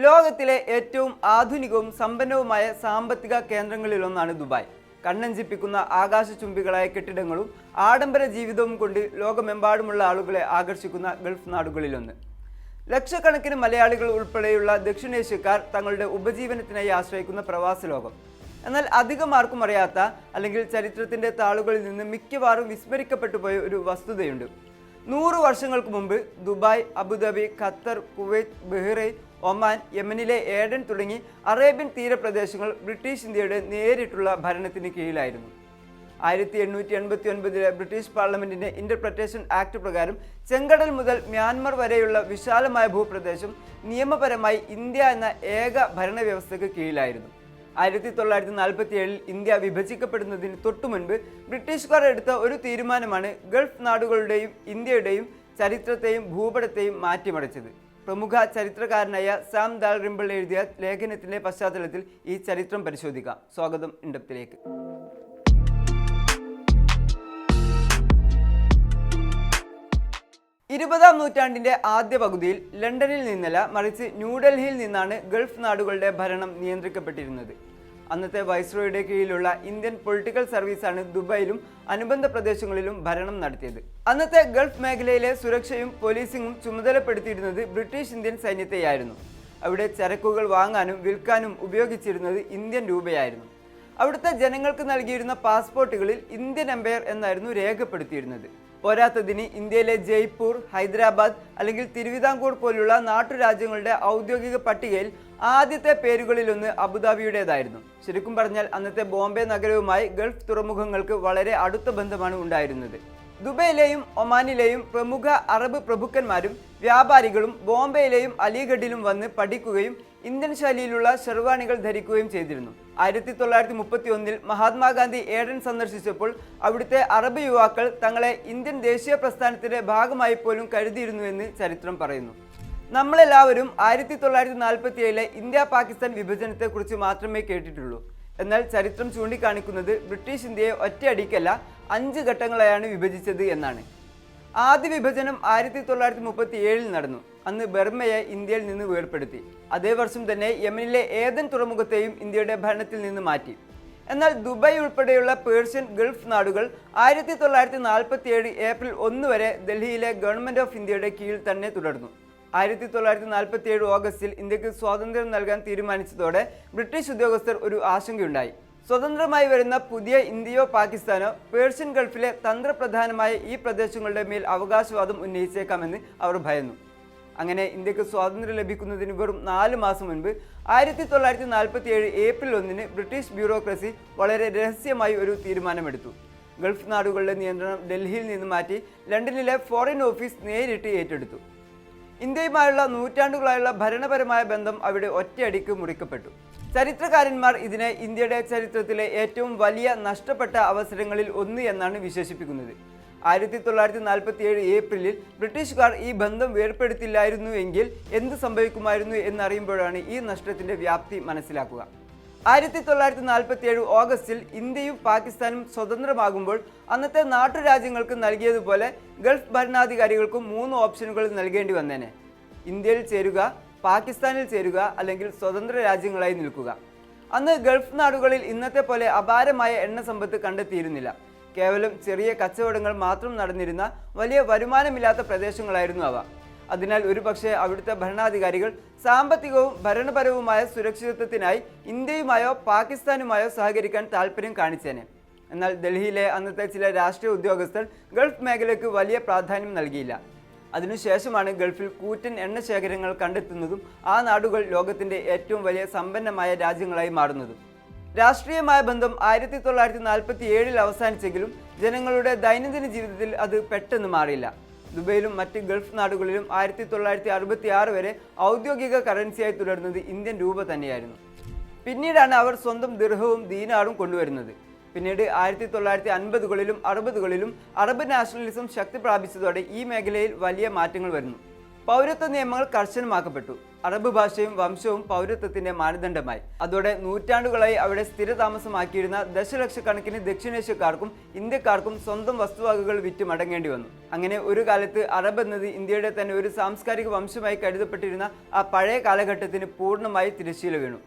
ലോകത്തിലെ ഏറ്റവും ആധുനികവും സമ്പന്നവുമായ സാമ്പത്തിക കേന്ദ്രങ്ങളിലൊന്നാണ് ദുബായ്. കണ്ണഞ്ചിപ്പിക്കുന്ന ആകാശചുംബികളായ കെട്ടിടങ്ങളും ആഡംബര ജീവിതവും കൊണ്ട് ലോകമെമ്പാടുമുള്ള ആളുകളെ ആകർഷിക്കുന്ന ഗൾഫ് നാടുകളിലൊന്ന്. ലക്ഷക്കണക്കിന് മലയാളികൾ ഉൾപ്പെടെയുള്ള ദക്ഷിണേഷ്യക്കാർ തങ്ങളുടെ ഉപജീവനത്തിനായി ആശ്രയിക്കുന്ന പ്രവാസ ലോകം. എന്നാൽ അധികം ആർക്കും അറിയാത്ത അല്ലെങ്കിൽ ചരിത്രത്തിന്റെ താളുകളിൽ നിന്ന് മിക്കവാറും വിസ്മരിക്കപ്പെട്ടു പോയ ഒരു വസ്തുതയുണ്ട്. 100 വർഷങ്ങൾക്ക് മുമ്പ് Dubai, Abu Dhabi, Qatar, Kuwait, Bahrain, Oman, യമനിലെ ഏഡൻ തുടങ്ങി അറേബ്യൻ തീരപ്രദേശങ്ങൾ ബ്രിട്ടീഷ് ഇന്ത്യയുടെ നേരിട്ടുള്ള ഭരണത്തിന് കീഴിലായിരുന്നു. 1889 ബ്രിട്ടീഷ് പാർലമെന്റിന്റെ ഇന്റർപ്രിട്ടേഷൻ ആക്ട് പ്രകാരം ചെങ്കടൽ മുതൽ മ്യാൻമർ വരെയുള്ള വിശാലമായ ഭൂപ്രദേശം നിയമപരമായി ഇന്ത്യ എന്ന ഏക ഭരണവ്യവസ്ഥയ്ക്ക് കീഴിലായിരുന്നു. 1947 ഇന്ത്യ വിഭജിക്കപ്പെടുന്നതിന് തൊട്ടുമുൻപ് ബ്രിട്ടീഷുകാർ എടുത്ത ഒരു തീരുമാനമാണ് ഗൾഫ് നാടുകളുടെയും ഇന്ത്യയുടെയും ചരിത്രത്തെയും ഭൂപടത്തെയും മാറ്റിമറിച്ചത്. പ്രമുഖ ചരിത്രകാരനായ സാം ദാൽറിംബിൾ എഴുതിയ ലേഖനത്തിന്റെ പശ്ചാത്തലത്തിൽ ഈ ചരിത്രം പരിശോധിക്കാം. സ്വാഗതം ഇൻഡെപ്തിലേക്ക്. 20ാം നൂറ്റാണ്ടിന്റെ ആദ്യ പകുതിയിൽ ലണ്ടനിൽ നിന്നല്ല, മറിച്ച് ന്യൂഡൽഹിയിൽ നിന്നാണ് ഗൾഫ് നാടുകളുടെ ഭരണം നിയന്ത്രിക്കപ്പെട്ടിരുന്നത്. അന്നത്തെ വൈസ്രോയുടെ കീഴിലുള്ള ഇന്ത്യൻ പൊളിറ്റിക്കൽ സർവീസാണ് ദുബായിലും അനുബന്ധ പ്രദേശങ്ങളിലും ഭരണം നടത്തിയത്. അന്നത്തെ ഗൾഫ് മേഖലയിലെ സുരക്ഷയും പോലീസിംഗും ചുമതലപ്പെടുത്തിയിരുന്നത് ബ്രിട്ടീഷ് ഇന്ത്യൻ സൈന്യത്തെയായിരുന്നു. അവിടെ ചരക്കുകൾ വാങ്ങാനും വിൽക്കാനും ഉപയോഗിച്ചിരുന്നത് ഇന്ത്യൻ രൂപയായിരുന്നു. അവിടുത്തെ ജനങ്ങൾക്ക് നൽകിയിരുന്ന പാസ്പോർട്ടുകളിൽ ഇന്ത്യൻ എംപയർ എന്നായിരുന്നു രേഖപ്പെടുത്തിയിരുന്നത്. പോരാത്തതിന് ഇന്ത്യയിലെ ജയ്പൂർ, ഹൈദരാബാദ് അല്ലെങ്കിൽ തിരുവിതാംകൂർ പോലുള്ള നാട്ടുരാജ്യങ്ങളുടെ ഔദ്യോഗിക പട്ടികയിൽ ആദ്യത്തെ പേരുകളിലൊന്ന് അബുദാബിയുടേതായിരുന്നു. ശരിക്കും പറഞ്ഞാൽ അന്നത്തെ ബോംബെ നഗരവുമായി ഗൾഫ് തുറമുഖങ്ങൾക്ക് വളരെ അടുത്ത ബന്ധമാണ് ഉണ്ടായിരുന്നത്. ദുബൈയിലെയും ഒമാനിലെയും പ്രമുഖ അറബ് പ്രഭുക്കന്മാരും വ്യാപാരികളും ബോംബെയിലെയും അലിഗഡിലും വന്ന് പഠിക്കുകയും ഇന്ത്യൻ ശൈലിയിലുള്ള ഷെർവാണികൾ ധരിക്കുകയും ചെയ്തിരുന്നു. 1931 മഹാത്മാഗാന്ധി ഏഡൻ സന്ദർശിച്ചപ്പോൾ അവിടുത്തെ അറബ് യുവാക്കൾ തങ്ങളെ ഇന്ത്യൻ ദേശീയ പ്രസ്ഥാനത്തിന്റെ ഭാഗമായി പോലും കരുതിയിരുന്നുവെന്ന് ചരിത്രം പറയുന്നു. നമ്മളെല്ലാവരും 1947 ഇന്ത്യ പാകിസ്ഥാൻ വിഭജനത്തെക്കുറിച്ച് മാത്രമേ കേട്ടിട്ടുള്ളൂ. എന്നാൽ ചരിത്രം ചൂണ്ടിക്കാണിക്കുന്നത് ബ്രിട്ടീഷ് ഇന്ത്യയെ ഒറ്റയടിക്കല്ല 5 ഘട്ടങ്ങളായാണ് വിഭജിച്ചത് എന്നാണ്. ആദ്യ വിഭജനം 1937 നടന്നു. അന്ന് ബർമയെ ഇന്ത്യയിൽ നിന്ന് വേർപെടുത്തി. അതേ വർഷം തന്നെ യമനിലെ ഏദൻ തുറമുഖത്തെയും ഇന്ത്യയുടെ ഭരണത്തിൽ നിന്ന് മാറ്റി. എന്നാൽ ദുബായ് ഉൾപ്പെടെയുള്ള പേർഷ്യൻ ഗൾഫ് നാടുകൾ 1947 ഏപ്രിൽ 1 വരെ ഡൽഹിയിലെ ഗവൺമെന്റ് ഓഫ് ഇന്ത്യയുടെ കീഴിൽ തന്നെ തുടർന്നു. 1947 ഓഗസ്റ്റിൽ ഇന്ത്യക്ക് സ്വാതന്ത്ര്യം നൽകാൻ തീരുമാനിച്ചതോടെ ബ്രിട്ടീഷ് ഉദ്യോഗസ്ഥർ ഒരു ആശങ്കയുണ്ടായി. സ്വതന്ത്രമായി വരുന്ന പുതിയ ഇന്ത്യയോ പാകിസ്ഥാനോ പേർഷ്യൻ ഗൾഫിലെ തന്ത്രപ്രധാനമായ ഈ പ്രദേശങ്ങളുടെ മേൽ അവകാശവാദം ഉന്നയിച്ചേക്കാമെന്ന് അവർ ഭയന്നു. അങ്ങനെ ഇന്ത്യക്ക് സ്വാതന്ത്ര്യം ലഭിക്കുന്നതിന് വെറും 4 മാസം മുൻപ് 1947 ഏപ്രിൽ 1 ബ്രിട്ടീഷ് ബ്യൂറോക്രസി വളരെ രഹസ്യമായി ഒരു തീരുമാനമെടുത്തു. ഗൾഫ് നാടുകളുടെ നിയന്ത്രണം ഡൽഹിയിൽ നിന്ന് മാറ്റി ലണ്ടനിലെ ഫോറിൻ ഓഫീസ് നേരിട്ട് ഏറ്റെടുത്തു. ഇന്ത്യയുമായുള്ള നൂറ്റാണ്ടുകളായുള്ള ഭരണപരമായ ബന്ധം അവിടെ ഒറ്റയടിക്ക് മുറിക്കപ്പെട്ടു. ചരിത്രകാരന്മാർ ഇതിനെ ഇന്ത്യയുടെ ചരിത്രത്തിലെ ഏറ്റവും വലിയ നഷ്ടപ്പെട്ട അവസരങ്ങളിൽ ഒന്ന് എന്നാണ് വിശേഷിപ്പിക്കുന്നത്. 1947 ഏപ്രിലിൽ ബ്രിട്ടീഷുകാർ ഈ ബന്ധം വേർപ്പെടുത്തില്ലായിരുന്നു എങ്കിൽ എന്ത് സംഭവിക്കുമായിരുന്നു എന്നറിയുമ്പോഴാണ് ഈ നഷ്ടത്തിന്റെ വ്യാപ്തി മനസ്സിലാക്കുക. 1947 ഓഗസ്റ്റിൽ ഇന്ത്യയും പാകിസ്ഥാനും സ്വതന്ത്രമാകുമ്പോൾ അന്നത്തെ നാട്ടുരാജ്യങ്ങൾക്ക് നൽകിയതുപോലെ ഗൾഫ് ഭരണാധികാരികൾക്കും 3 ഓപ്ഷനുകൾ നൽകേണ്ടി വന്നേനെ. ഇന്ത്യയിൽ ചേരുക, പാകിസ്ഥാനിൽ ചേരുക, അല്ലെങ്കിൽ സ്വതന്ത്ര രാജ്യങ്ങളായി നിൽക്കുക. അന്ന് ഗൾഫ് നാടുകളിൽ ഇന്നത്തെ പോലെ അപാരമായ എണ്ണ സമ്പത്ത് കണ്ടെത്തിയിരുന്നില്ല. കേവലം ചെറിയ കച്ചവടങ്ങൾ മാത്രം നടന്നിരുന്ന വലിയ വരുമാനമില്ലാത്ത പ്രദേശങ്ങളായിരുന്നു അവ. അതിനാൽ ഒരുപക്ഷെ അവിടുത്തെ ഭരണാധികാരികൾ സാമ്പത്തികവും ഭരണപരവുമായ സുരക്ഷിതത്വത്തിനായി ഇന്ത്യയുമായോ പാകിസ്ഥാനുമായോ സഹകരിക്കാൻ താല്പര്യം കാണിച്ചേനെ. എന്നാൽ ഡൽഹിയിലെ അന്നത്തെ ചില രാഷ്ട്രീയ ഉദ്യോഗസ്ഥർ ഗൾഫ് മേഖലയ്ക്ക് വലിയ പ്രാധാന്യം നൽകിയില്ല. അതിനുശേഷമാണ് ഗൾഫിൽ കൂറ്റൻ എണ്ണ ശേഖരങ്ങൾ കണ്ടെത്തുന്നതും ആ നാടുകൾ ലോകത്തിന്റെ ഏറ്റവും വലിയ സമ്പന്നമായ രാജ്യങ്ങളായി മാറുന്നതും. രാഷ്ട്രീയമായ ബന്ധം 1947 അവസാനിച്ചെങ്കിലും ജനങ്ങളുടെ ദൈനംദിന ജീവിതത്തിൽ അത് പെട്ടെന്ന് മാറിയില്ല. ദുബൈയിലും മറ്റ് ഗൾഫ് നാടുകളിലും 1966 വരെ ഔദ്യോഗിക കറൻസിയായി തുടർന്നത് ഇന്ത്യൻ രൂപ തന്നെയായിരുന്നു. പിന്നീടാണ് അവർ സ്വന്തം ദിർഹവും ദീനാറും കൊണ്ടുവരുന്നത്. പിന്നീട് 1950കളിലും 60കളിലും അറബ് നാഷണലിസം ശക്തി പ്രാപിച്ചതോടെ ഈ മേഖലയിൽ വലിയ മാറ്റങ്ങൾ വരുന്നു. പൗരത്വ നിയമങ്ങൾ കർശനമാക്കപ്പെട്ടു. അറബ് ഭാഷയും വംശവും പൗരത്വത്തിന്റെ മാനദണ്ഡമായി. അതോടെ നൂറ്റാണ്ടുകളായി അവിടെ സ്ഥിരതാമസമാക്കിയിരുന്ന ദശലക്ഷക്കണക്കിന് ദക്ഷിണേഷ്യക്കാർക്കും ഇന്ത്യക്കാർക്കും സ്വന്തം വസ്തുവകകൾ വിറ്റ് മടങ്ങേണ്ടി വന്നു. അങ്ങനെ ഒരു കാലത്ത് അറബ് എന്നത് ഇന്ത്യയുടെ തന്നെ ഒരു സാംസ്കാരിക വംശമായി കരുതപ്പെട്ടിരുന്ന ആ പഴയ കാലഘട്ടത്തിന് പൂർണ്ണമായി തിരശ്ശീല വീണു.